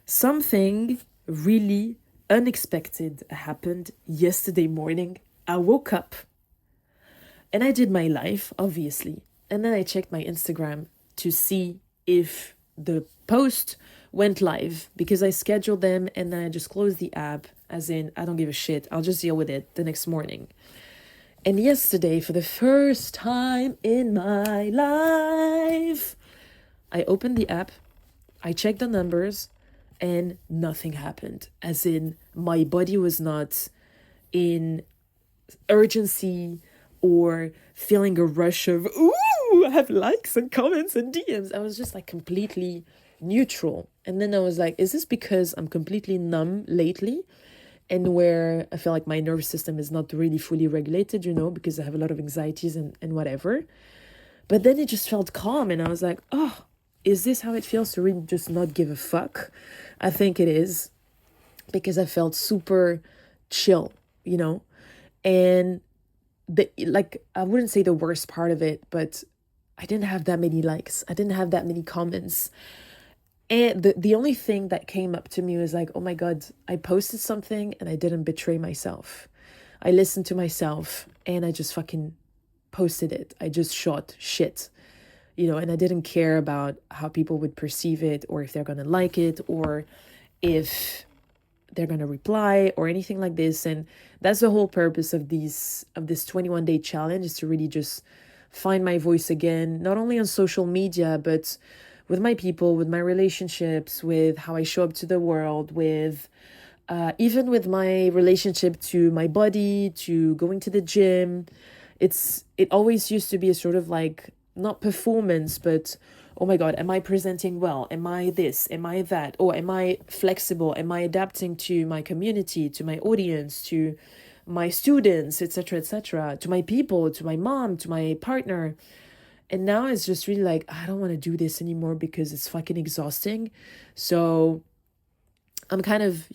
Something really unexpected happened yesterday morning. I woke up and I did my life, obviously. And then I checked my Instagram to see if the post went live because I scheduled them and then I just closed the app, as in, I don't give a shit. I'll just deal with it the next morning. And yesterday, for the first time in my life, I opened the app, I checked the numbers, and nothing happened. As in, my body was not in urgency or feeling a rush of, ooh, I have likes and comments and DMs. I was just like completely neutral. And then I was like, is this because I'm completely numb lately? And where I feel like my nervous system is not really fully regulated, because I have a lot of anxieties and whatever. But then it just felt calm and I was like, oh, is this how it feels to really just not give a fuck? I think it is, because I felt super chill, and I wouldn't say the worst part of it, but I didn't have that many likes. I didn't have that many comments. And the only thing that came up to me was like, oh my God, I posted something and I didn't betray myself. I listened to myself and I just fucking posted it. I just shot shit, and I didn't care about how people would perceive it or if they're going to like it or if they're going to reply or anything like this. And that's the whole purpose of this 21-day challenge, is to really just find my voice again, not only on social media, but with my people, with my relationships, with how I show up to the world, with even with my relationship to my body, to going to the gym. It always used to be a sort of like, not performance, but oh my God, am I presenting well? Am I this? Am I that? Or am I flexible? Am I adapting to my community, to my audience, to my students, etc., to my people, to my mom, to my partner? And now it's just really like, I don't want to do this anymore because it's fucking exhausting. So I'm kind of,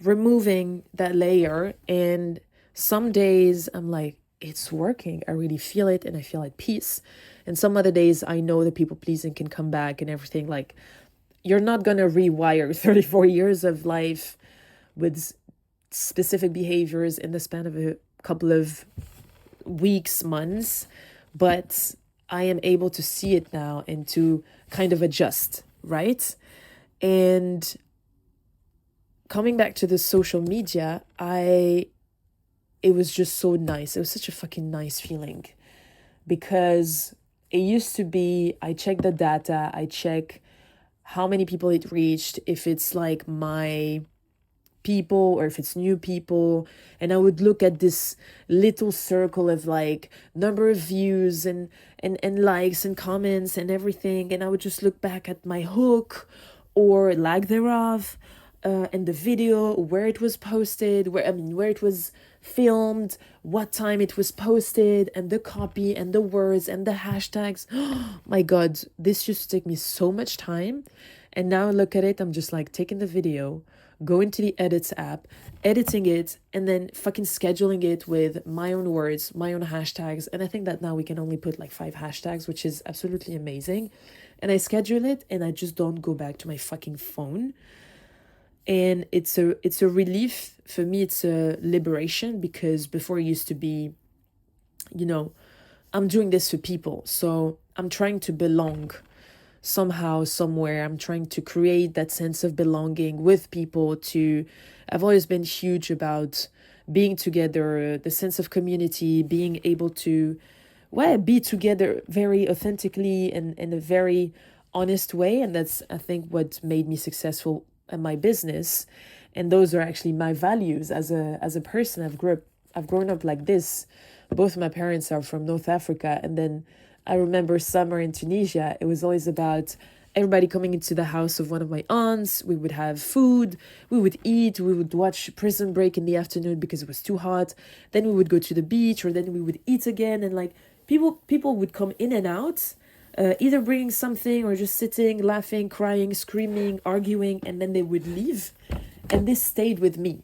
removing that layer. And some days I'm like, it's working. I really feel it and I feel at peace. And some other days I know the people pleasing can come back and everything. Like, you're not going to rewire 34 years of life with specific behaviors in the span of a couple of weeks, months. But I am able to see it now and to kind of adjust, right? And coming back to the social media, it was just so nice. It was such a fucking nice feeling, because it used to be, I check the data, I check how many people it reached, if it's like my people or if it's new people, and I would look at this little circle of like number of views and likes and comments and everything, and I would just look back at my hook or lack thereof, and the video, where it was posted, where it was filmed, what time it was posted, and the copy and the words and the hashtags. My God, this used to take me so much time. And now I look at it, I'm just like taking the video, go into the edits app, editing it, and then fucking scheduling it with my own words, my own hashtags. And I think that now we can only put like 5 hashtags, which is absolutely amazing. And I schedule it and I just don't go back to my fucking phone. And it's a relief for me. It's a liberation, because before it used to be, I'm doing this for people. So I'm trying to belong somehow, somewhere. I'm trying to create that sense of belonging with people. I've always been huge about being together, the sense of community, being able to, be together very authentically and in a very honest way. And that's, I think, what made me successful in my business. And those are actually my values as a person. I've grown up like this. Both my parents are from North Africa, and then I remember summer in Tunisia. It was always about everybody coming into the house of one of my aunts. We would have food, we would eat, we would watch Prison Break in the afternoon because it was too hot. Then we would go to the beach, or then we would eat again. And like people would come in and out, either bringing something or just sitting, laughing, crying, screaming, arguing, and then they would leave. And this stayed with me,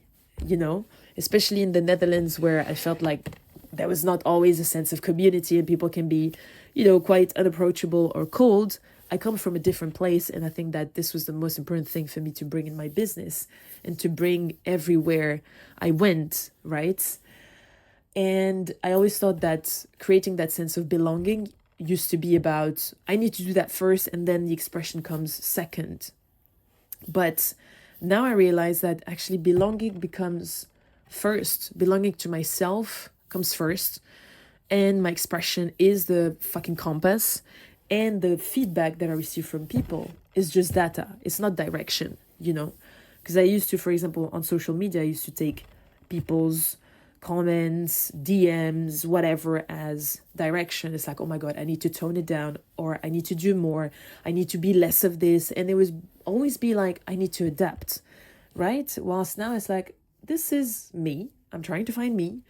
especially in the Netherlands, where I felt like there was not always a sense of community and people can be, quite unapproachable or cold. I come from a different place, and I think that this was the most important thing for me to bring in my business and to bring everywhere I went, right? And I always thought that creating that sense of belonging used to be about, I need to do that first and then the expression comes second. But now I realize that actually belonging becomes first. Belonging to myself comes first. And my expression is the fucking compass. And the feedback that I receive from people is just data. It's not direction, you know? Because I used to, for example, on social media, I used to take people's comments, DMs, whatever as direction. It's like, oh my God, I need to tone it down, or I need to do more. I need to be less of this. And it was always be like, I need to adapt, right? Whilst now it's like, this is me. I'm trying to find me.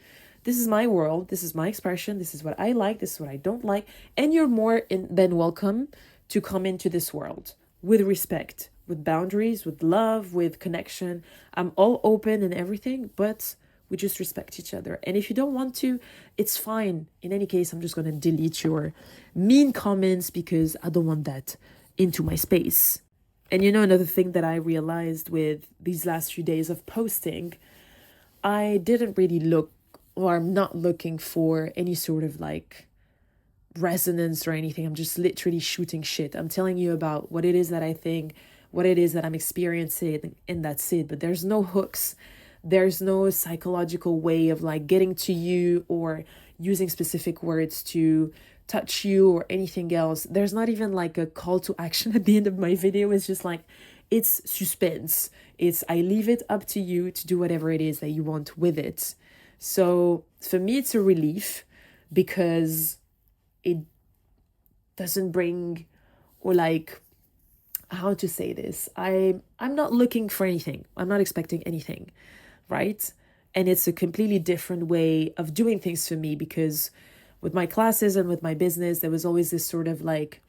This is my world. This is my expression. This is what I like. This is what I don't like. And you're more than welcome to come into this world with respect, with boundaries, with love, with connection. I'm all open and everything, but we just respect each other. And if you don't want to, it's fine. In any case, I'm just going to delete your mean comments because I don't want that into my space. And you know, another thing that I realized with these last few days of posting, I didn't really look, or I'm not looking for any sort of like resonance or anything. I'm just literally shooting shit. I'm telling you about what it is that I think, what it is that I'm experiencing, and that's it. But there's no hooks. There's no psychological way of like getting to you or using specific words to touch you or anything else. There's not even like a call to action at the end of my video. It's just like, it's suspense. It's, I leave it up to you to do whatever it is that you want with it. So for me, it's a relief because it doesn't bring, or like, how to say this? I'm not looking for anything. I'm not expecting anything, right? And it's a completely different way of doing things for me, because with my classes and with my business, there was always this sort of like,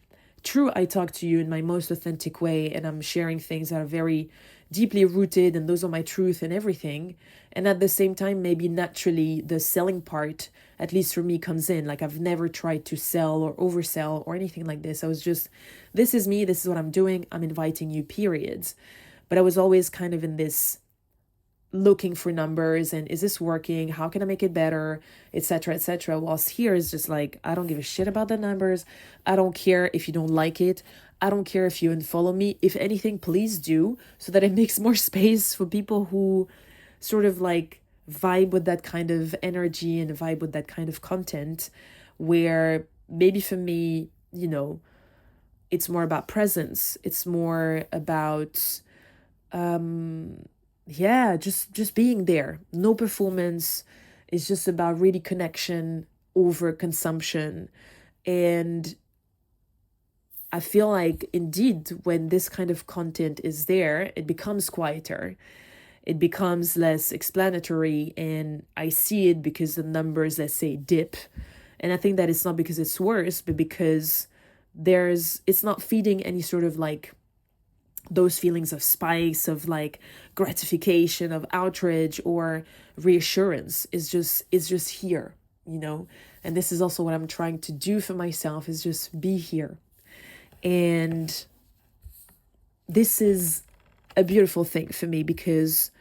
true, I talk to you in my most authentic way, and I'm sharing things that are very deeply rooted, and those are my truth and everything. And at the same time, maybe naturally the selling part, at least for me, comes in. Like, I've never tried to sell or oversell or anything like this. I was just, this is me, this is what I'm doing, I'm inviting you, periods. But I was always kind of in this looking for numbers and is this working? How can I make it better? Etc. etc. Whilst here is just like, I don't give a shit about the numbers. I don't care if you don't like it. I don't care if you unfollow me. If anything, please do, so that it makes more space for people who sort of like vibe with that kind of energy and vibe with that kind of content, where maybe for me, you know, it's more about presence. It's more about just being there. No performance. It's just about really connection over consumption. And I feel like indeed when this kind of content is there, it becomes quieter. It becomes less explanatory, and I see it because the numbers, let's say, dip. And I think that it's not because it's worse, but because it's not feeding any sort of like those feelings of spikes, of like gratification, of outrage or reassurance. It's just here, you know. And this is also what I'm trying to do for myself, is just be here. And this is a beautiful thing for me, because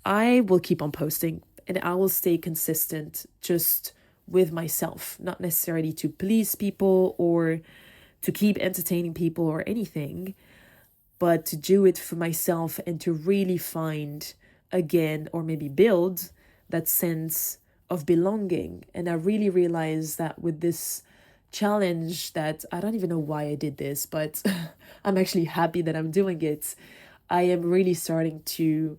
I will keep on posting and I will stay consistent just with myself, not necessarily to please people or to keep entertaining people or anything, but to do it for myself and to really find again, or maybe build that sense of belonging. And I really realized that with this challenge, that I don't even know why I did this, but I'm actually happy that I'm doing it. I am really starting to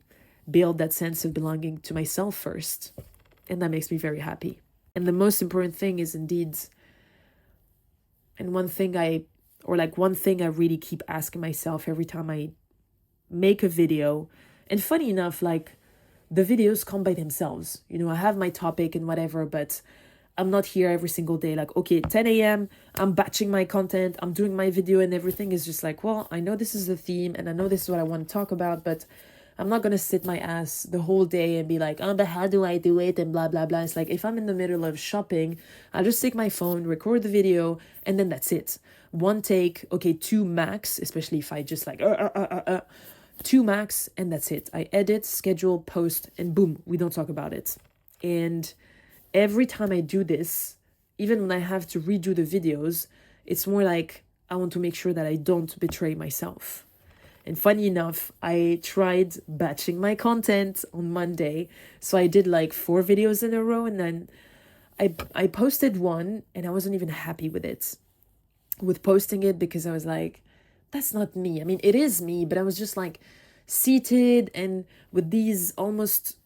build that sense of belonging to myself first. And that makes me very happy. And the most important thing is indeed, and one thing I really keep asking myself every time I make a video, and funny enough, like the videos come by themselves. You know, I have my topic and whatever, but I'm not here every single day. Like, okay, 10 a.m., I'm batching my content, I'm doing my video, and everything is just like, well, I know this is the theme and I know this is what I want to talk about, but I'm not going to sit my ass the whole day and be like, oh, but how do I do it? And blah, blah, blah. It's like, if I'm in the middle of shopping, I'll just take my phone, record the video, and then that's it. one take, okay, two max, especially if I just like, two max, and that's it. I edit, schedule, post, and boom, we don't talk about it. And every time I do this, even when I have to redo the videos, it's more like I want to make sure that I don't betray myself. And funny enough, I tried batching my content on Monday. So I did like 4 videos in a row, and then I posted one and I wasn't even happy with posting it, because I was like, that's not me. I mean, it is me, but I was just like seated and with these almost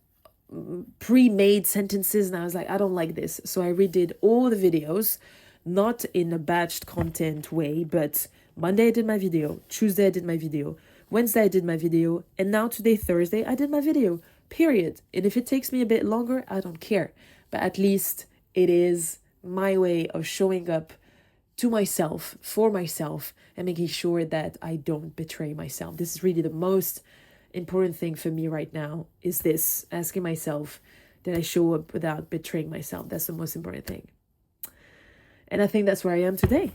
pre-made sentences, and I was like, I don't like this. So I redid all the videos, not in a batched content way, but Monday I did my video, Tuesday I did my video, Wednesday I did my video, and now today, Thursday, I did my video, period. And if it takes me a bit longer, I don't care. But at least it is my way of showing up to myself, for myself, and making sure that I don't betray myself. This is really the most important thing for me right now, is this, asking myself that I show up without betraying myself. That's the most important thing. And I think that's where I am today.